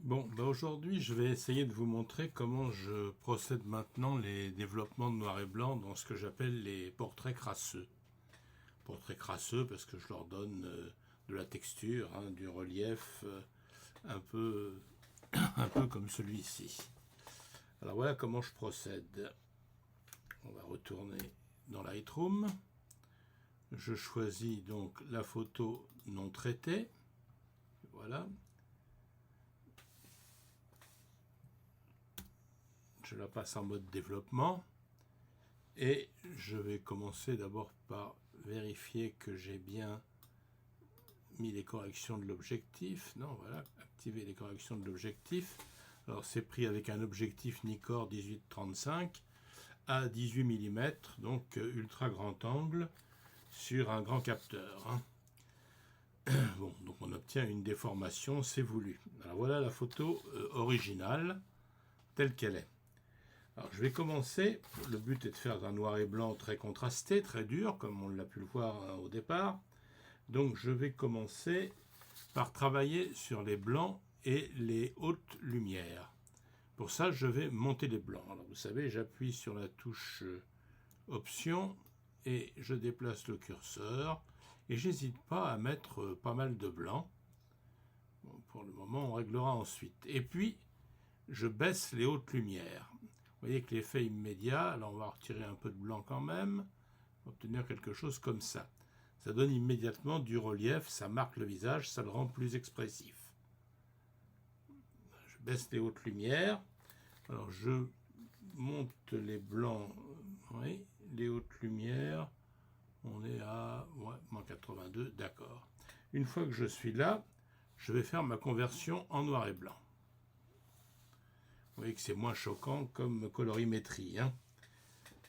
Bon, aujourd'hui, je vais essayer de vous montrer comment je procède maintenant les développements de noir et blanc dans ce que j'appelle les portraits crasseux. Portraits crasseux parce que je leur donne de la texture, hein, du relief, un peu, un peu comme celui-ci. Alors voilà comment je procède. On va retourner dans Lightroom. Je choisis donc la photo non traitée. Voilà. Je la passe en mode développement et je vais commencer d'abord par vérifier que j'ai bien mis les corrections de l'objectif. Non, voilà, activer les corrections de l'objectif. Alors c'est pris avec un objectif Nikkor 18-35 à 18 mm, donc ultra grand angle sur un grand capteur. Bon, donc on obtient une déformation, c'est voulu. Alors voilà la photo originale telle qu'elle est. Alors je vais commencer, le but est de faire un noir et blanc très contrasté, très dur, comme on l'a pu le voir au départ. Donc je vais commencer par travailler sur les blancs et les hautes lumières. Pour ça, je vais monter les blancs. Alors vous savez, j'appuie sur la touche Option et je déplace le curseur. Et j'hésite pas à mettre pas mal de blanc. Bon, pour le moment, on réglera ensuite. Et puis, je baisse les hautes lumières. Vous voyez que l'effet immédiat, alors on va retirer un peu de blanc quand même, pour obtenir quelque chose comme ça. Ça donne immédiatement du relief, ça marque le visage, ça le rend plus expressif. Je baisse les hautes lumières. Alors je monte les blancs, oui, les hautes lumières, on est à moins 82, d'accord. Une fois que je suis là, je vais faire ma conversion en noir et blanc. Vous voyez que c'est moins choquant comme colorimétrie.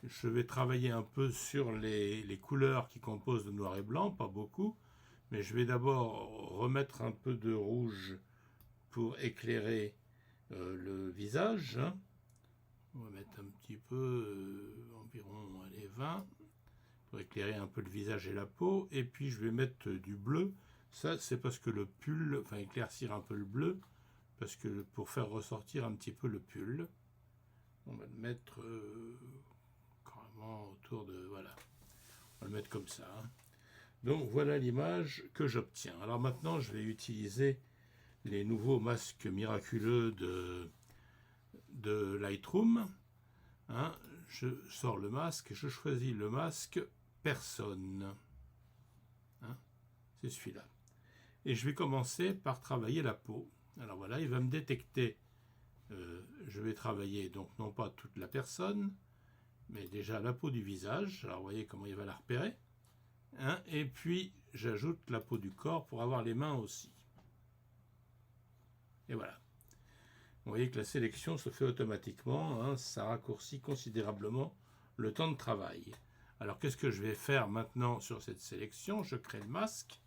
Je vais travailler un peu sur les couleurs qui composent le noir et blanc, pas beaucoup, mais je vais d'abord remettre un peu de rouge pour éclairer le visage. On va mettre un petit peu, environ allez, 20, pour éclairer un peu le visage et la peau. Et puis je vais mettre du bleu. Ça, c'est parce que le pull, enfin éclaircir un peu le bleu, parce que pour faire ressortir un petit peu le pull, on va le mettre carrément autour de, voilà, on va le mettre comme ça. Donc voilà l'image que j'obtiens. Alors maintenant, je vais utiliser les nouveaux masques miraculeux de Lightroom. Je sors le masque et je choisis le masque personne. C'est celui-là. Et je vais commencer par travailler la peau. Alors voilà, il va me détecter. Je vais travailler donc non pas toute la personne, mais déjà la peau du visage. Alors vous voyez comment il va la repérer. Et puis j'ajoute la peau du corps pour avoir les mains aussi. Et voilà. Vous voyez que la sélection se fait automatiquement, ça raccourcit considérablement le temps de travail. Alors qu'est-ce que je vais faire maintenant sur cette sélection? Je crée le masque.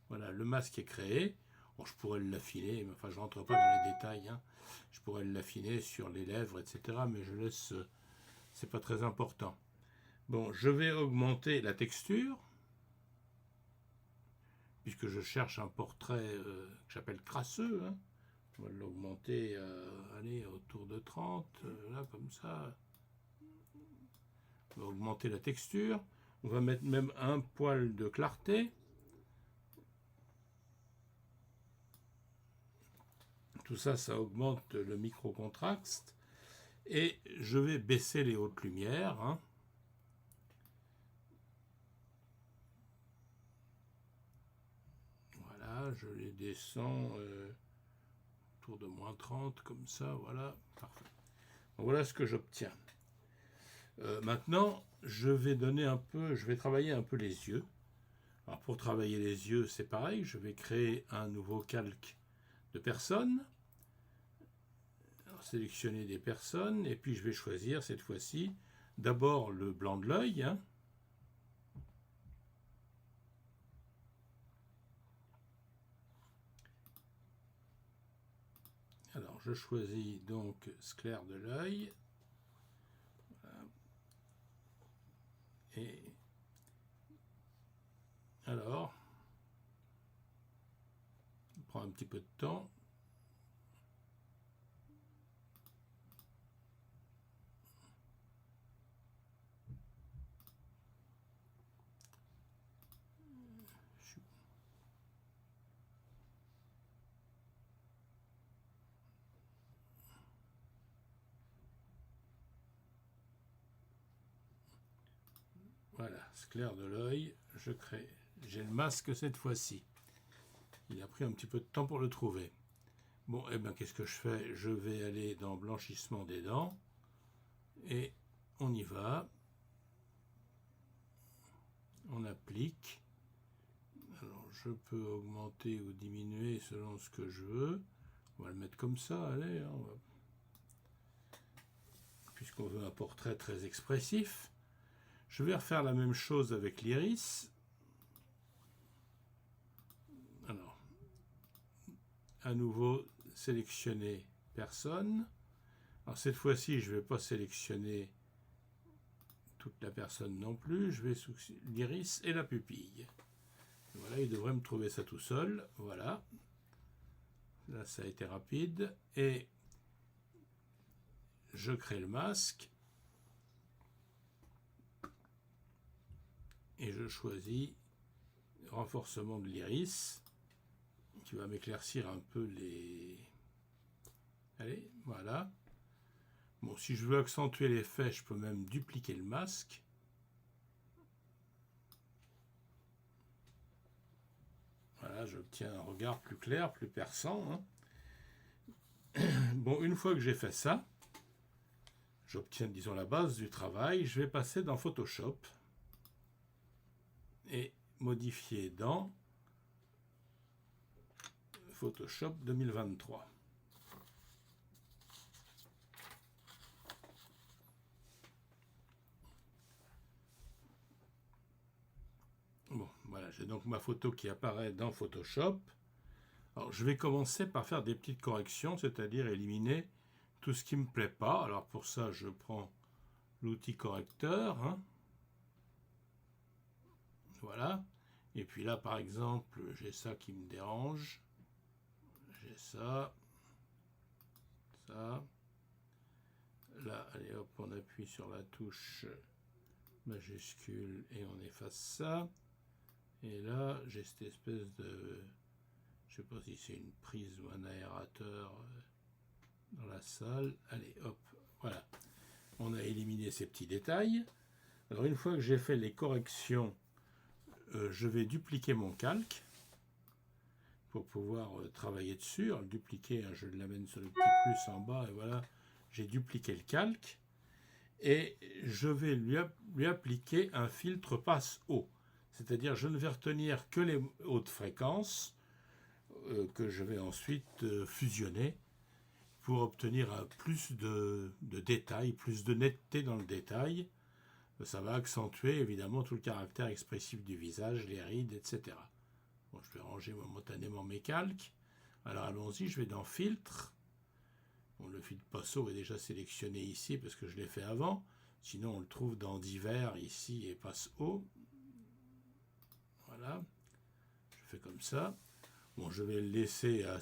Voilà, le masque est créé. Bon, je pourrais l'affiner, mais enfin je ne rentre pas dans les détails. Je pourrais l'affiner sur les lèvres, etc. Mais je laisse, c'est pas très important. Bon, je vais augmenter la texture, puisque je cherche un portrait que j'appelle crasseux. On va l'augmenter, allez, autour de 30, là, comme ça. On va augmenter la texture. On va mettre même un poil de clarté. Tout ça, ça augmente le micro-contraste. Et je vais baisser les hautes lumières. Voilà, je les descends autour de moins 30, comme ça, voilà, parfait. Donc voilà ce que j'obtiens. Maintenant, je vais travailler un peu les yeux. Alors pour travailler les yeux, c'est pareil, je vais créer un nouveau calque de personnes. Alors, sélectionner des personnes, et puis je vais choisir cette fois-ci d'abord le blanc de l'œil. Alors je choisis donc sclère de l'œil. Voilà. Et alors, on prend un petit peu de temps. Voilà, c'est clair de l'œil, je crée. J'ai le masque cette fois-ci. Il a pris un petit peu de temps pour le trouver. Bon, et bien qu'est-ce que je fais? Je vais aller dans blanchissement des dents et on y va. On applique. Alors je peux augmenter ou diminuer selon ce que je veux. On va le mettre comme ça, allez. Puisqu'on veut un portrait très expressif. Je vais refaire la même chose avec l'iris. Alors, à nouveau, sélectionner personne. Alors cette fois-ci, je ne vais pas sélectionner toute la personne non plus. Je vais sous l'iris et la pupille. Voilà, il devrait me trouver ça tout seul. Voilà. Là, ça a été rapide. Et je crée le masque. Et je choisis renforcement de l'iris qui va m'éclaircir un peu les... Allez, voilà. Bon, si je veux accentuer l'effet, je peux même dupliquer le masque. Voilà, j'obtiens un regard plus clair, plus perçant. Bon, une fois que j'ai fait ça, j'obtiens, disons, la base du travail. Je vais passer dans Photoshop et modifier dans Photoshop 2023. Bon, voilà, j'ai donc ma photo qui apparaît dans Photoshop. Alors, je vais commencer par faire des petites corrections, c'est-à-dire éliminer tout ce qui ne me plaît pas. Alors, pour ça, je prends l'outil correcteur. Voilà. Et puis là, par exemple, j'ai ça qui me dérange. J'ai ça. Ça. Là, allez hop, on appuie sur la touche majuscule et on efface ça. Et là, j'ai cette espèce de... Je sais pas si c'est une prise ou un aérateur dans la salle. Allez, hop, voilà. On a éliminé ces petits détails. Alors, une fois que j'ai fait les corrections, je vais dupliquer mon calque pour pouvoir travailler dessus. Alors, le dupliquer, je l'amène sur le petit plus en bas et voilà, j'ai dupliqué le calque. Et je vais lui appliquer un filtre passe-haut. C'est-à-dire, je ne vais retenir que les hautes fréquences que je vais ensuite fusionner pour obtenir plus de détails, plus de netteté dans le détail. Ça va accentuer évidemment tout le caractère expressif du visage, les rides, etc. Bon, je vais ranger momentanément mes calques. Alors allons-y, je vais dans Filtre. Bon, le filtre passe-haut est déjà sélectionné ici parce que je l'ai fait avant. Sinon, on le trouve dans Divers ici et passe-haut. Voilà. Je fais comme ça. Bon, je vais le laisser à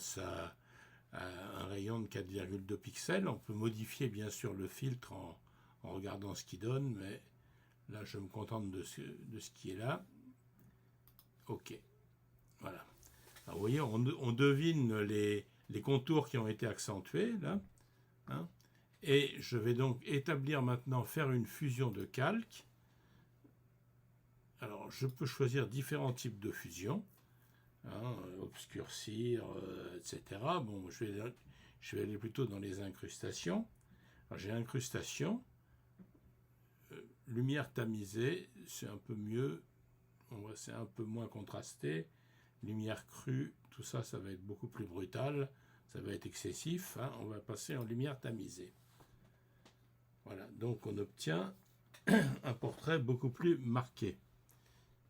un rayon de 4,2 pixels. On peut modifier bien sûr le filtre en regardant ce qu'il donne, mais là, je me contente de ce qui est là. OK. Voilà. Alors, vous voyez, on devine les contours qui ont été accentués, là. Et je vais donc établir maintenant, faire une fusion de calque. Alors, je peux choisir différents types de fusion. Obscurcir, etc. Bon, je vais aller plutôt dans les incrustations. Alors, j'ai incrustation. Lumière tamisée, c'est un peu mieux. C'est un peu moins contrasté. Lumière crue, tout ça, ça va être beaucoup plus brutal. Ça va être excessif. On va passer en lumière tamisée. Voilà, donc on obtient un portrait beaucoup plus marqué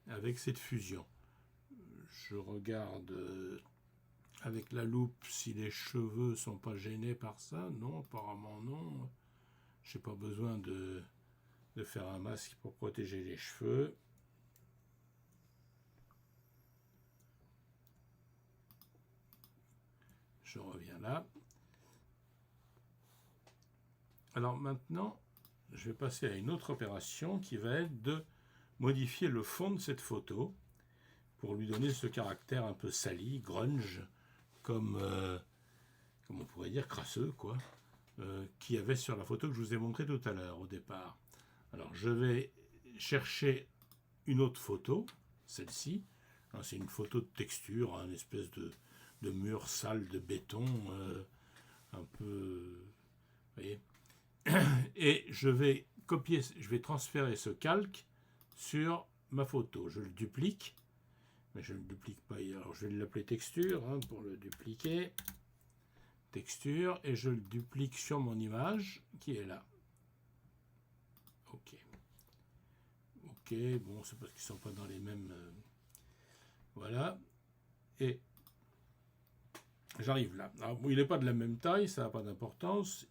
avec cette fusion. Je regarde avec la loupe si les cheveux ne sont pas gênés par ça. Non, apparemment non. Je n'ai pas besoin de faire un masque pour protéger les cheveux. Je reviens là. Alors maintenant, je vais passer à une autre opération qui va être de modifier le fond de cette photo pour lui donner ce caractère un peu sali, grunge, comme on pourrait dire crasseux, quoi, qu'il y avait sur la photo que je vous ai montrée tout à l'heure au départ. Alors je vais chercher une autre photo, celle-ci. C'est une photo de texture, une espèce de mur sale de béton, un peu... Vous voyez. Et je vais copier, je vais transférer ce calque sur ma photo. Je le duplique, mais je ne le duplique pas. Alors je vais l'appeler texture pour le dupliquer. Texture, et je le duplique sur mon image qui est là. Ok. Ok, bon, c'est parce qu'ils ne sont pas dans les mêmes... voilà. Et j'arrive là. Alors, bon, il n'est pas de la même taille, ça n'a pas d'importance.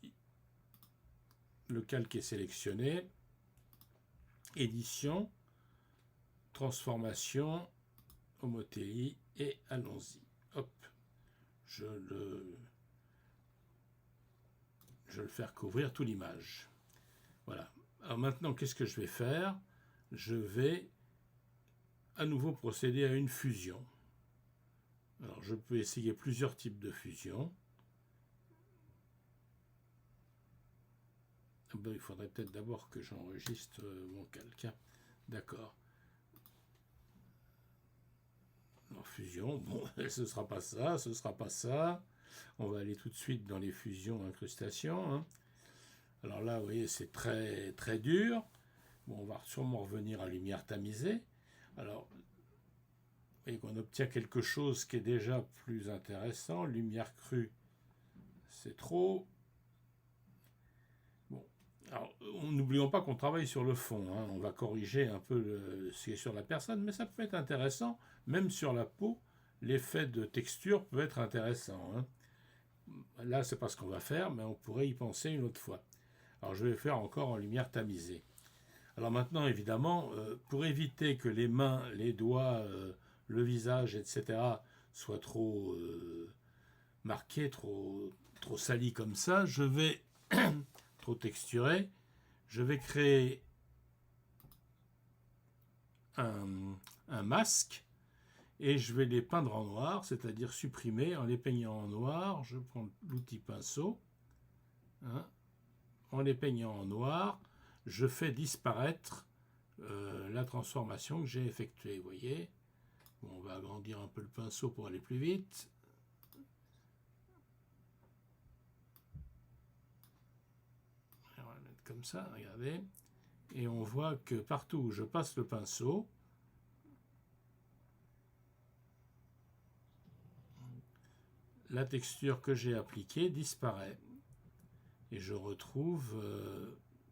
Le calque est sélectionné. Édition, transformation, homothélie, et allons-y. Hop. Je le faire couvrir toute l'image. Voilà. Alors maintenant, qu'est-ce que je vais faire? Je vais à nouveau procéder à une fusion. Alors, je peux essayer plusieurs types de fusion. Ah ben, il faudrait peut-être d'abord que j'enregistre mon calque. D'accord. Alors, fusion, bon, ce ne sera pas ça, ce ne sera pas ça. On va aller tout de suite dans les fusions incrustations. Alors là, vous voyez, c'est très, très dur. Bon, on va sûrement revenir à lumière tamisée. Alors, vous voyez qu'on obtient quelque chose qui est déjà plus intéressant. Lumière crue, c'est trop. Bon, alors, n'oublions pas qu'on travaille sur le fond. On va corriger un peu ce qui est sur la personne, mais ça peut être intéressant. Même sur la peau, l'effet de texture peut être intéressant. Là, c'est pas ce qu'on va faire, mais on pourrait y penser une autre fois. Alors, je vais faire encore en lumière tamisée. Alors maintenant, évidemment, pour éviter que les mains, les doigts, le visage, etc., soient trop marqués, trop salis comme ça, je vais, trop texturés, je vais créer un masque et je vais les peindre en noir, c'est-à-dire supprimer en les peignant en noir. Je prends l'outil pinceau, en les peignant en noir, je fais disparaître la transformation que j'ai effectuée. Vous voyez, bon, on va agrandir un peu le pinceau pour aller plus vite. On va le mettre comme ça, regardez. Et on voit que partout où je passe le pinceau, la texture que j'ai appliquée disparaît. Et je retrouve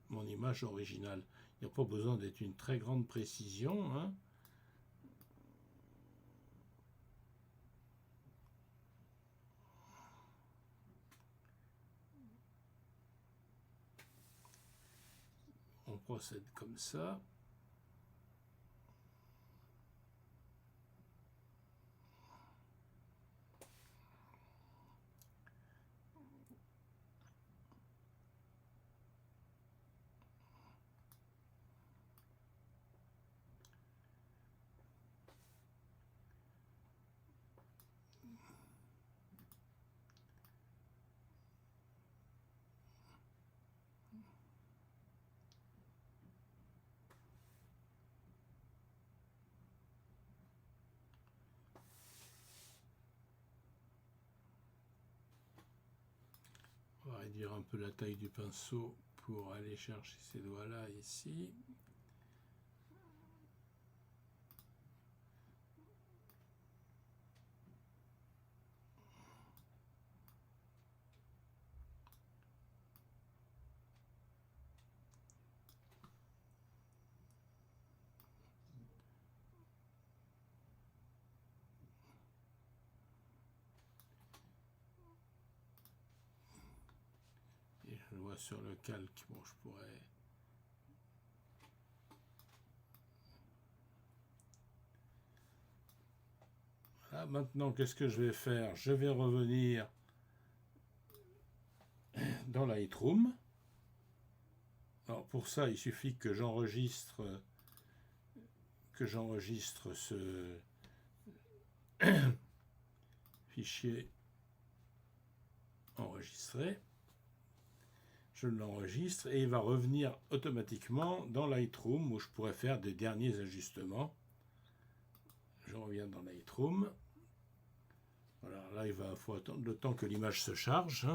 mon image originale. Il n'y a pas besoin d'être une très grande précision. On procède comme ça. On va réduire un peu la taille du pinceau pour aller chercher ces doigts-là ici. Et je le vois sur le calque. Bon, je pourrais... Voilà, maintenant, qu'est-ce que je vais faire? Je vais revenir dans Lightroom. Alors pour ça, il suffit que j'enregistre ce fichier enregistré. je l'enregistre et il va revenir automatiquement dans Lightroom où je pourrais faire des derniers ajustements. Je reviens dans Lightroom. Voilà, là il faut attendre le temps que l'image se charge.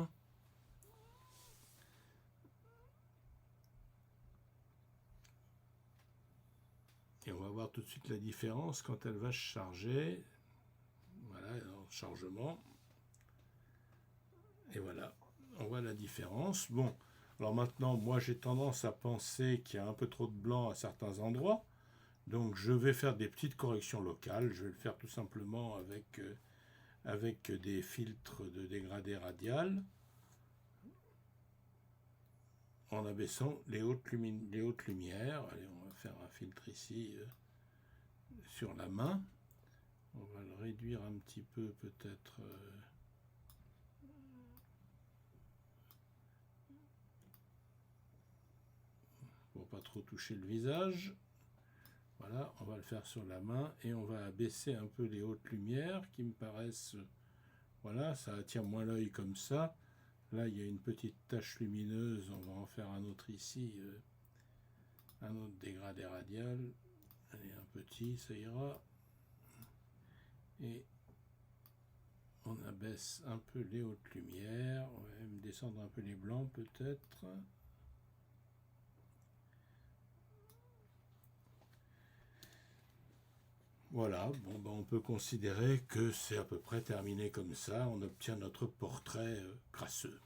Et on va voir tout de suite la différence quand elle va se charger. Voilà, en chargement. Et voilà, on voit la différence. Bon, alors maintenant, moi j'ai tendance à penser qu'il y a un peu trop de blanc à certains endroits. Donc je vais faire des petites corrections locales. Je vais le faire tout simplement avec des filtres de dégradé radial. En abaissant les hautes lumières. Allez, on va faire un filtre ici sur la main. On va le réduire un petit peu peut-être. Pour pas trop toucher le visage. Voilà, on va le faire sur la main et on va abaisser un peu les hautes lumières qui me paraissent... Voilà, ça attire moins l'œil comme ça. Là, il y a une petite tache lumineuse, on va en faire un autre ici. Un autre dégradé radial. Allez, un petit, ça ira. Et on abaisse un peu les hautes lumières. On va même descendre un peu les blancs peut-être. Voilà, bon, ben on peut considérer que c'est à peu près terminé comme ça. On obtient notre portrait crasseux.